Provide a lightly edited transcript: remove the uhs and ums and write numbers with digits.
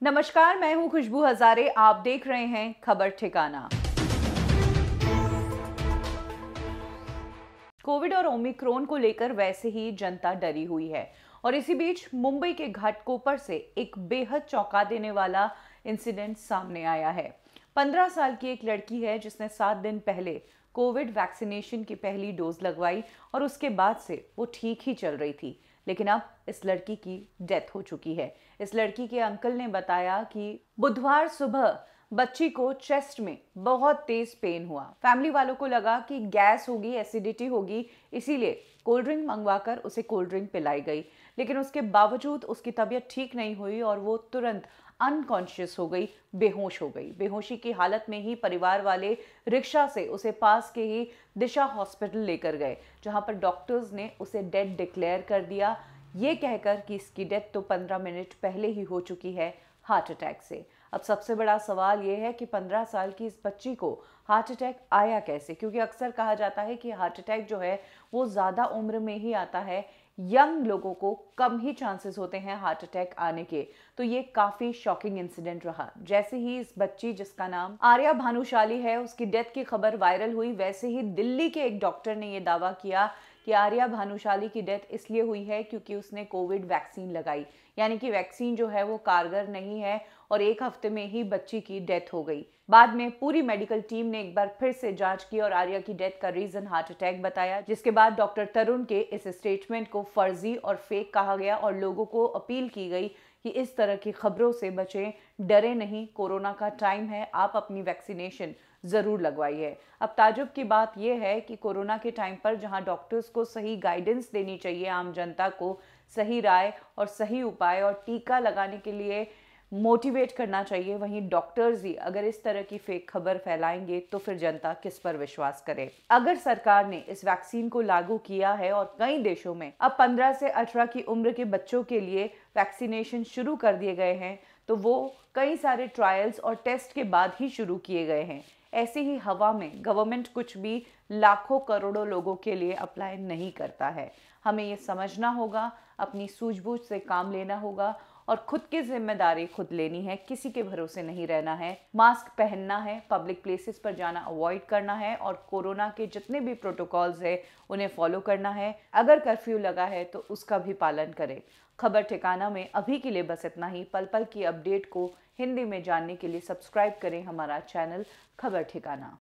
नमस्कार, मैं हूं खुशबू हजारे। आप देख रहे हैं खबर ठिकाना। कोविड और ओमिक्रॉन को लेकर वैसे ही जनता डरी हुई है और इसी बीच मुंबई के घाटकोपर से एक बेहद चौंका देने वाला इंसिडेंट सामने आया है। 15 साल की एक लड़की है जिसने 7 दिन पहले कोविड वैक्सीनेशन की पहली डोज लगवाई और उसके बाद से वो ठीक ही चल रही थी, लेकिन अब इस लड़की की डेथ हो चुकी है। इस लड़की के अंकल ने बताया कि बुधवार सुबह बच्ची को चेस्ट में बहुत तेज पेन हुआ। फैमिली वालों को लगा कि गैस होगी, एसिडिटी होगी, इसीलिए कोल्ड ड्रिंक मंगवाकर उसे कोल्ड ड्रिंक पिलाई गई, लेकिन उसके बावजूद उसकी तबीयत ठीक नहीं हुई और वो तुरंत अनकॉन्शियस हो गई, बेहोश हो गई। बेहोशी की हालत में ही परिवार वाले रिक्शा से उसे पास के ही दिशा हॉस्पिटल लेकर गए, जहां पर डॉक्टर्स ने उसे डेड डिक्लेयर कर दिया, ये कहकर कि इसकी डेथ तो 15 मिनट पहले ही हो चुकी है हार्ट अटैक से। अब सबसे बड़ा सवाल ये है कि 15 साल की इस बच्ची को हार्ट अटैक आया कैसे, क्योंकि अक्सर कहा जाता है कि हार्ट अटैक जो है वो ज़्यादा उम्र में ही आता है, यंग लोगों को कम ही चांसेस होते हैं हार्ट अटैक आने के। तो ये काफ़ी शॉकिंग इंसिडेंट रहा। जैसे ही इस बच्ची, जिसका नाम आर्या भानुशाली है, उसकी डेथ की खबर वायरल हुई, वैसे ही दिल्ली के एक डॉक्टर ने ये दावा किया कि आर्या भानुशाली की डेथ इसलिए हुई है क्योंकि उसने कोविड वैक्सीन लगाई, यानी कि वैक्सीन जो है वो कारगर नहीं है और 1 हफ्ते में ही बच्ची की डेथ हो गई। बाद में पूरी मेडिकल टीम ने एक बार फिर से जांच की और आर्या की डेथ का रीजन हार्ट अटैक बताया, जिसके बाद डॉक्टर तरुण के इस स्टेटमेंट को फर्जी और फेक कहा गया और लोगों को अपील की गई कि इस तरह की खबरों से बचें, डरे नहीं, कोरोना का टाइम है, आप अपनी वैक्सीनेशन जरूर लगवाइए। अब ताजुब की बात यह है कि कोरोना के टाइम पर जहां डॉक्टर्स को सही गाइडेंस देनी चाहिए, आम जनता को सही राय और सही उपाय और टीका लगाने के लिए मोटिवेट करना चाहिए, वहीं डॉक्टर्स ही अगर इस तरह की फेक खबर फैलाएंगे तो फिर जनता किस पर विश्वास करे। अगर सरकार ने इस वैक्सीन को लागू किया है और कई देशों में अब 15 से 18 की उम्र के बच्चों के लिए वैक्सीनेशन शुरू कर दिए गए हैं, तो वो कई सारे ट्रायल्स और टेस्ट के बाद ही शुरू किए गए हैं। ऐसे ही हवा में गवर्नमेंट कुछ भी लाखों करोड़ों लोगों के लिए अप्लाई नहीं करता है। हमें ये समझना होगा, अपनी सूझबूझ से काम लेना होगा और खुद की जिम्मेदारी खुद लेनी है, किसी के भरोसे नहीं रहना है। मास्क पहनना है, पब्लिक प्लेसेस पर जाना अवॉइड करना है और कोरोना के जितने भी प्रोटोकॉल्स है उन्हें फॉलो करना है। अगर कर्फ्यू लगा है तो उसका भी पालन करें। खबर ठिकाना में अभी के लिए बस इतना ही। पल पल की अपडेट को हिंदी में जानने के लिए सब्सक्राइब करें हमारा चैनल खबर ठिकाना।